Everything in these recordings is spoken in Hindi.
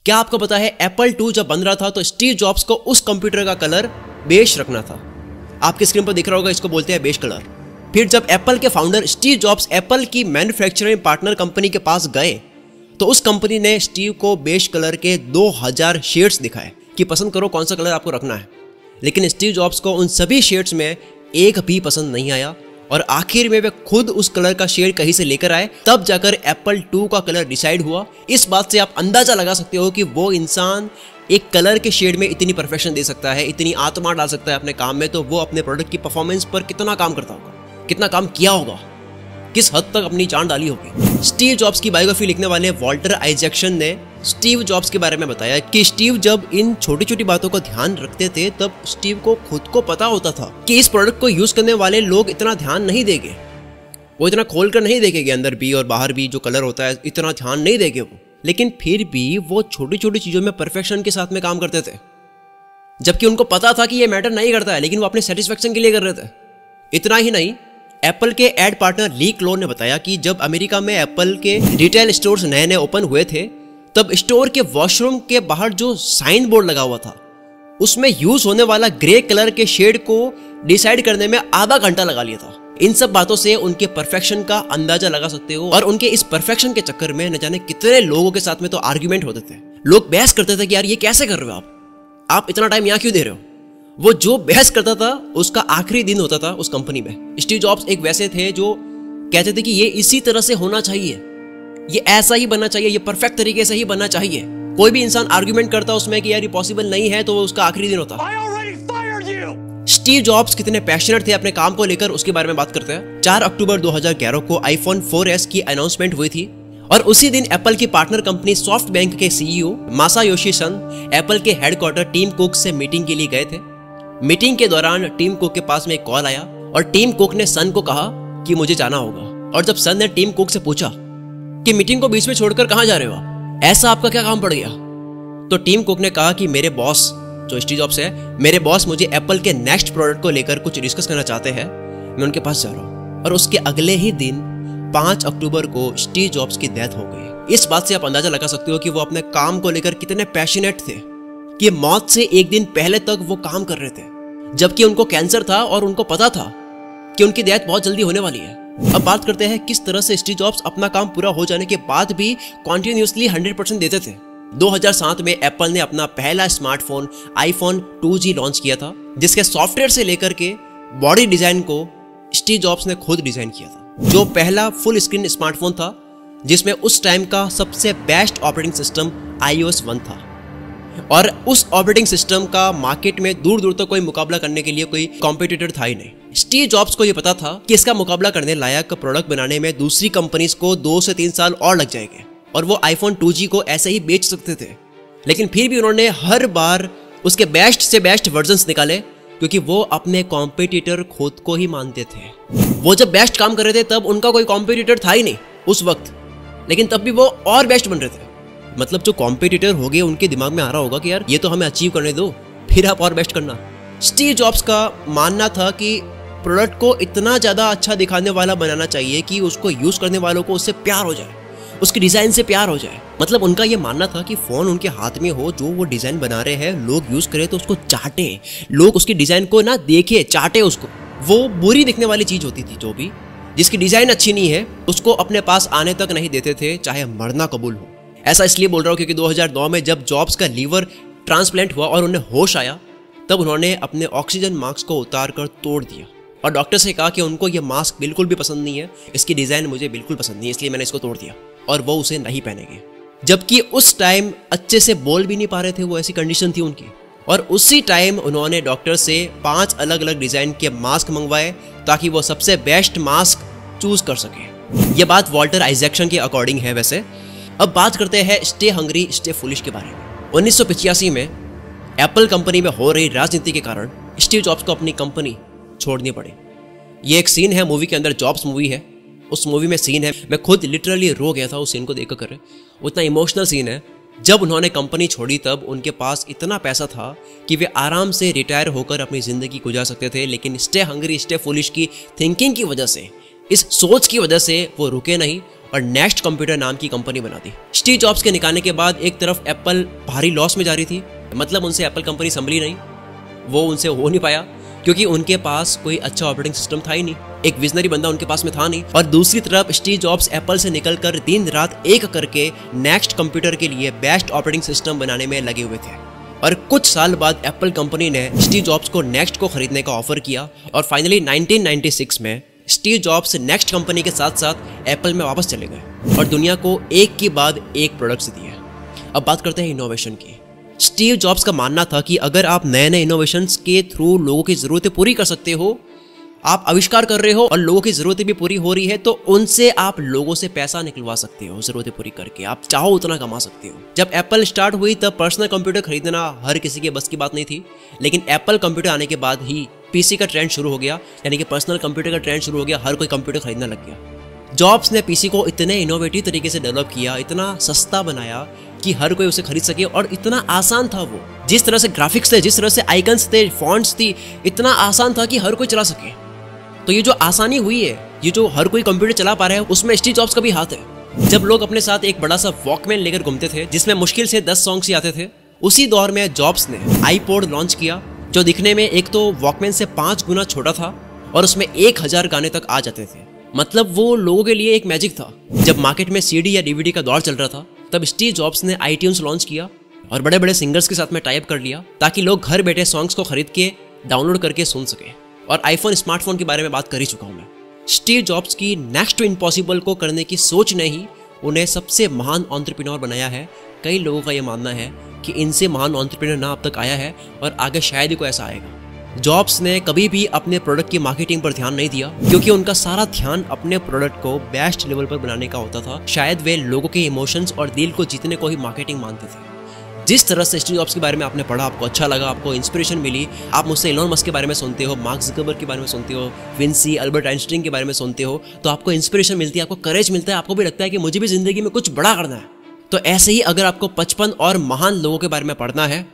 क्या आपको पता है एप्पल 2 जब बन रहा था तो स्टीव जॉब्स को उस कंप्यूटर का कलर बेज रखना था। आपके स्क्रीन पर दिख रहा होगा, इसको बोलते हैं बेज कलर। फिर जब एप्पल के फाउंडर स्टीव जॉब्स एप्पल की मैन्युफैक्चरिंग पार्टनर कंपनी के पास गए तो उस कंपनी ने स्टीव को बेज कलर के 2000 शेड्स दिखाए कि पसंद करो कौन सा कलर आपको रखना है। लेकिन स्टीव जॉब्स को उन सभी शेड्स में एक भी पसंद नहीं आया और आखिर में वे खुद उस कलर का शेड कहीं से लेकर आए, तब जाकर एप्पल 2 का कलर डिसाइड हुआ। इस बात से आप अंदाजा लगा सकते हो कि वो इंसान एक कलर के शेड में इतनी परफेक्शन दे सकता है, इतनी आत्मा डाल सकता है अपने काम में, तो वो अपने प्रोडक्ट की परफॉर्मेंस पर कितना काम करता होगा, कितना काम किया होगा, किस हद तक अपनी जान डाली होगी। स्टीव जॉब्स की बायोग्राफी लिखने वाले वॉल्टर आइजैक्सन ने स्टीव जॉब्स के बारे में बताया कि स्टीव जब इन छोटी छोटी बातों का ध्यान रखते थे तब स्टीव को खुद को पता होता था कि इस प्रोडक्ट को यूज करने वाले लोग इतना ध्यान नहीं देंगे, वो इतना खोलकर नहीं देखेंगे, अंदर भी और बाहर भी जो कलर होता है इतना ध्यान नहीं देंगे वो। लेकिन फिर भी वो छोटी छोटी चीजों में परफेक्शन के साथ में काम करते थे, जबकि उनको पता था कि ये मैटर नहीं करता है, लेकिन वो अपने सेटिस्फेक्शन के लिए कर रहे थे। इतना ही नहीं, एप्पल के एड पार्टनर ली क्लोन ने बताया कि जब अमेरिका में एप्पल के रिटेल स्टोर्स नए नए ओपन हुए थे तब स्टोर के वॉशरूम के बाहर जो साइन बोर्ड लगा हुआ था उसमें यूज होने वाला ग्रे कलर के शेड को डिसाइड करने में आधा घंटा लगा लिया था। इन सब बातों से उनके परफेक्शन का अंदाजा लगा सकते हो। और उनके इस परफेक्शन के चक्कर में न जाने कितने लोगों के साथ में तो आर्ग्यूमेंट होते थे। लोग बहस करते थे कि यार ये कैसे कर रहे हो आप इतना टाइम यहाँ क्यों दे रहे हो। वो जो बहस करता था उसका आखिरी दिन होता था उस कंपनी में। स्टीव जॉब्स एक वैसे थे जो कहते थे कि ये इसी तरह से होना चाहिए, ये ऐसा ही बनना चाहिए, ये परफेक्ट तरीके से ही बनना चाहिए। कोई भी इंसान आर्गुमेंट करता उसमें कि यार ये पॉसिबल नहीं है तो उसका आखिरी दिन होता। स्टीव जॉब्स कितने पैशनेट थे अपने काम को लेकर उसके बारे में बात करते हैं। 4 अक्टूबर 2011 को आईफोन 4S की अनाउंसमेंट हुई थी और उसी दिन एप्पल की पार्टनर कंपनी सॉफ्टबैंक के सीईओ मासायोशी सन एप्पल के हेडक्वार्टर टीम कुक से मीटिंग के लिए गए थे। मीटिंग के दौरान टीम कुक के पास में एक कॉल आया और टीम कुक ने सन को कहा कि मुझे जाना होगा। और जब सन ने टीम कुक से पूछा कि मीटिंग को बीच में छोड़कर कहां जा रहे हो आप, ऐसा आपका क्या काम पड़ गया, तो टीम कुक ने कहा कि मेरे बॉस जो स्टीव जॉब्स है, मेरे बॉस मुझे एप्पल के नेक्स्ट प्रोडक्ट को लेकर कुछ डिस्कस करना चाहते हैं, मैं उनके पास जा रहा हूं। और उसके अगले ही दिन 5 अक्टूबर को स्टीव जॉब्स की डेथ हो गई। इस बात से आप अंदाजा लगा सकते हो कि वो अपने काम को लेकर कितने पैशनेट थे कि मौत से एक दिन पहले तक वो काम कर रहे थे, जबकि उनको कैंसर था और उनको पता था कि उनकी डेथ बहुत जल्दी होने वाली है। अब बात करते हैं किस तरह से स्टीव जॉब्स अपना काम पूरा हो जाने के बाद भी कॉन्टिन्यूसली 100% देते थे। 2007 में एप्पल ने अपना पहला स्मार्टफोन आईफोन 2G लॉन्च किया था, जिसके सॉफ्टवेयर से लेकर के बॉडी डिजाइन को स्टीव जॉब्स ने खुद डिजाइन किया था, जो पहला फुल स्क्रीन स्मार्टफोन था जिसमें उस टाइम का सबसे बेस्ट ऑपरेटिंग सिस्टम iOS 1 था। और उस ऑपरेटिंग सिस्टम का मार्केट में दूर दूर तक कोई मुकाबला करने के लिए कोई कॉम्पिटिटर था ही नहीं। स्टीव जॉब्स को यह पता था कि इसका मुकाबला करने लायक प्रोडक्ट बनाने में दूसरी कंपनीज को 2 से 3 साल और लग जाएंगे और वो आईफोन 2G को ऐसे ही बेच सकते थे। लेकिन फिर भी उन्होंने हर बार उसके बेस्ट से बेस्ट वर्जन्स निकाले, क्योंकि वो अपने कॉम्पिटिटर खुद को ही मानते थे। वो जब बेस्ट काम कर रहे थे तब उनका कोई कॉम्पिटिटर था ही नहीं उस वक्त, लेकिन तब भी वो और बेस्ट बन रहे थे। मतलब जो कॉम्पिटिटर हो गए उनके दिमाग में आ रहा होगा कि यार ये तो हमें अचीव करने दो, फिर आप और बेस्ट करना। स्टीव जॉब्स का मानना था कि प्रोडक्ट को इतना ज़्यादा अच्छा दिखाने वाला बनाना चाहिए कि उसको यूज़ करने वालों को उससे प्यार हो जाए, उसके डिज़ाइन से प्यार हो जाए। मतलब उनका ये मानना था कि फ़ोन उनके हाथ में हो, जो वो डिज़ाइन बना रहे हैं लोग यूज़ करें तो उसको चाटे, लोग उसकी डिज़ाइन को ना देखे चाटे उसको। वो बुरी दिखने वाली चीज़ होती थी, जो भी जिसकी डिज़ाइन अच्छी नहीं है उसको अपने पास आने तक नहीं देते थे, चाहे मरना कबूल हो। ऐसा इसलिए बोल रहा हूँ क्योंकि 2009 में जब जॉब्स का लीवर ट्रांसप्लांट हुआ और उन्हें होश आया तब उन्होंने अपने ऑक्सीजन मास्क को उतार कर तोड़ दिया और डॉक्टर से कहा कि उनको ये मास्क बिल्कुल भी पसंद नहीं है, इसकी डिज़ाइन मुझे बिल्कुल पसंद नहीं है, इसलिए मैंने इसको तोड़ दिया। और वो उसे नहीं पहनेंगे, जबकि उस टाइम अच्छे से बोल भी नहीं पा रहे थे, वो ऐसी कंडीशन थी उनकी। और उसी टाइम उन्होंने डॉक्टर से 5 अलग अलग डिज़ाइन के मास्क मंगवाए ताकि वो सबसे बेस्ट मास्क चूज कर सके। ये बात वॉल्टर आइजैक्सन के अकॉर्डिंग है। वैसे अब बात करते हैं स्टे हंग्री स्टे फुलिश के बारे में। 1985 में एप्पल कंपनी में हो रही राजनीति के कारण स्टीव जॉब्स को अपनी कंपनी छोड़नी पड़ी। ये एक सीन है मूवी के अंदर, जॉब्स मूवी है, उस मूवी में सीन है, मैं खुद लिटरली रो गया था उस सीन को देख कर। उतना इमोशनल सीन है। जब उन्होंने कंपनी छोड़ी तब उनके पास इतना पैसा था कि वे आराम से रिटायर होकर अपनी ज़िंदगी गुजार सकते थे, लेकिन स्टे हंग्री स्टे फुलिश की थिंकिंग की वजह से, इस सोच की वजह से वो रुके नहीं और नेक्स्ट कंप्यूटर नाम की कंपनी बना दी। स्टीव जॉब्स के निकालने के बाद एक तरफ एप्पल भारी लॉस में जा रही थी, मतलब उनसे एप्पल कंपनी संभली नहीं, वो उनसे हो नहीं पाया क्योंकि उनके पास कोई अच्छा ऑपरेटिंग सिस्टम था ही नहीं, एक विजनरी बंदा उनके पास में था नहीं। और दूसरी तरफ स्टीव जॉब्स एप्पल से निकलकर दिन रात एक करके नेक्स्ट कंप्यूटर के लिए बेस्ट ऑपरेटिंग सिस्टम बनाने में लगे हुए थे। और कुछ साल बाद एप्पल कंपनी ने स्टीव जॉब्स को नेक्स्ट को खरीदने का ऑफर किया और फाइनली 1996 में स्टीव जॉब्स नेक्स्ट कंपनी के साथ साथ एप्पल में वापस चले गए और दुनिया को एक के बाद एक प्रोडक्ट्स दिए। अब बात करते हैं इनोवेशन की। स्टीव जॉब्स का मानना था कि अगर आप नए नए इनोवेशंस के थ्रू लोगों की ज़रूरतें पूरी कर सकते हो, आप आविष्कार कर रहे हो और लोगों की ज़रूरतें भी पूरी हो रही है, तो उनसे आप लोगों से पैसा निकलवा सकते हो, ज़रूरतें पूरी करके आप चाहो उतना कमा सकते हो। जब एप्पल स्टार्ट हुई तब पर्सनल कंप्यूटर खरीदना हर किसी के बस की बात नहीं थी, लेकिन एप्पल कंप्यूटर आने के बाद ही पीसी का ट्रेंड शुरू हो गया, यानी कि पर्सनल कंप्यूटर का ट्रेंड शुरू हो गया, हर कोई कंप्यूटर खरीदने लग गया। जॉब्स ने पीसी को इतने इनोवेटिव तरीके से डेवलप किया, इतना सस्ता बनाया कि हर कोई उसे खरीद सके और इतना आसान था वो, जिस तरह से ग्राफिक्स थे, जिस तरह से आइकन्स थे, फॉन्ट्स थी, इतना आसान था कि हर कोई चला सके। तो ये जो आसानी हुई है, ये जो हर कोई कंप्यूटर चला पा रहा है, उसमें स्टीव जॉब्स का भी हाथ है। जब लोग अपने साथ एक बड़ा सा वॉकमैन लेकर घूमते थे जिसमें मुश्किल से 10 सॉन्ग्स ही आते थे, उसी दौर में जॉब्स ने आईपॉड लॉन्च किया, जो दिखने में एक तो वॉकमैन से 5 गुना छोटा था और उसमें 1000 गाने तक आ जाते थे। मतलब वो लोगों के लिए एक मैजिक था। जब मार्केट में सीडी या डीवीडी का दौर चल रहा था, तब स्टीव जॉब्स ने आईट्यून्स लॉन्च किया और बड़े बड़े सिंगर्स के साथ में टाइप कर लिया ताकि लोग घर बैठे सॉन्ग्स को खरीद के डाउनलोड करके सुन सके। और आईफोन स्मार्टफोन के बारे में बात कर ही चुका हूं मैं। स्टीव जॉब्स की नेक्स्ट टू इम्पॉसिबल को करने की सोच ने ही उन्हें सबसे महान एंटरप्रेन्योर बनाया है। कई लोगों का यह मानना है कि इनसे महान एंटरप्रेन्योर ना अब तक आया है और आगे शायद ही कोई ऐसा आएगा। जॉब्स ने कभी भी अपने प्रोडक्ट की मार्केटिंग पर ध्यान नहीं दिया क्योंकि उनका सारा ध्यान अपने प्रोडक्ट को बेस्ट लेवल पर बनाने का होता था। शायद वे लोगों के इमोशंस और दिल को जीतने को ही मार्केटिंग मानते थे। जिस तरह से स्टीव जॉब्स के बारे में आपने पढ़ा, आपको अच्छा लगा, आपको इंस्पिरेशन मिली, आप मुझसे एलोन मस्क के बारे में सुनते हो, मार्क ज़करबर्ग के बारे में सुनते हो, विंसी, अल्बर्ट आइंस्टाइन के बारे में सुनते हो, तो आपको इंस्पिरेशन मिलती है, आपको करेज मिलता है, आपको भी लगता है कि मुझे भी जिंदगी में कुछ बड़ा करना है। तो ऐसे ही अगर आपको 55 और महान लोगों के बारे में पढ़ना है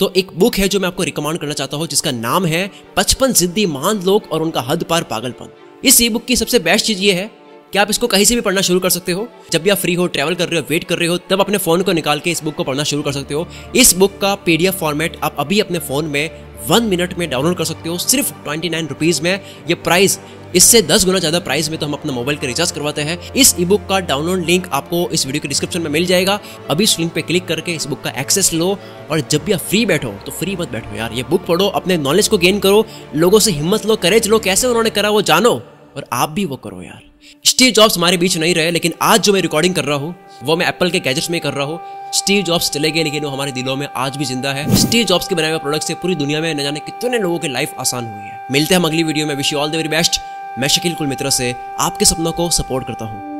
तो एक बुक है जो मैं आपको रिकमेंड करना चाहता हूँ, जिसका नाम है 55 जिद्दी महान लोग और उनका हद पार पागलपन। इस ई बुक की सबसे बेस्ट चीज़ ये है कि आप इसको कहीं से भी पढ़ना शुरू कर सकते हो। जब भी आप फ्री हो, ट्रैवल कर रहे हो, वेट कर रहे हो, तब अपने फ़ोन को निकाल के इस बुक को पढ़ना शुरू कर सकते हो। इस बुक का PDF फॉर्मेट आप अभी अपने फ़ोन में 1 मिनट में डाउनलोड कर सकते हो, सिर्फ 29 रुपीज़ में। ये प्राइस इससे 10 गुना ज़्यादा प्राइस में तो हम अपना मोबाइल का रिचार्ज करवाते हैं। इस ई बुक का डाउनलोड लिंक आपको इस वीडियो के डिस्क्रिप्शन में मिल जाएगा। अभी इस लिंक पे क्लिक करके इस बुक का एक्सेस लो और जब भी आप फ्री बैठो तो फ्री मत बैठो यार, ये बुक पढ़ो, अपने नॉलेज को गेन करो, लोगों से हिम्मत लो, करेज लो, कैसे उन्होंने करा वो जानो और आप भी वो करो यार। स्टीव जॉब्स हमारे बीच नहीं रहे, लेकिन आज जो मैं रिकॉर्डिंग कर रहा हूँ वो मैं एप्पल के गैजेट्स में कर रहा हूँ। स्टीव जॉब्स चले गए लेकिन वो हमारे दिलों में आज भी जिंदा है। स्टीव जॉब्स के बनाए हुए प्रोडक्ट से पूरी दुनिया में न जाने कितने लोगों की लाइफ आसान हुई है। मिलते हैं हम अगली वीडियो में। Wish you all the very best. मैं शकील कुल मित्रा से आपके सपनों को सपोर्ट करता हूँ।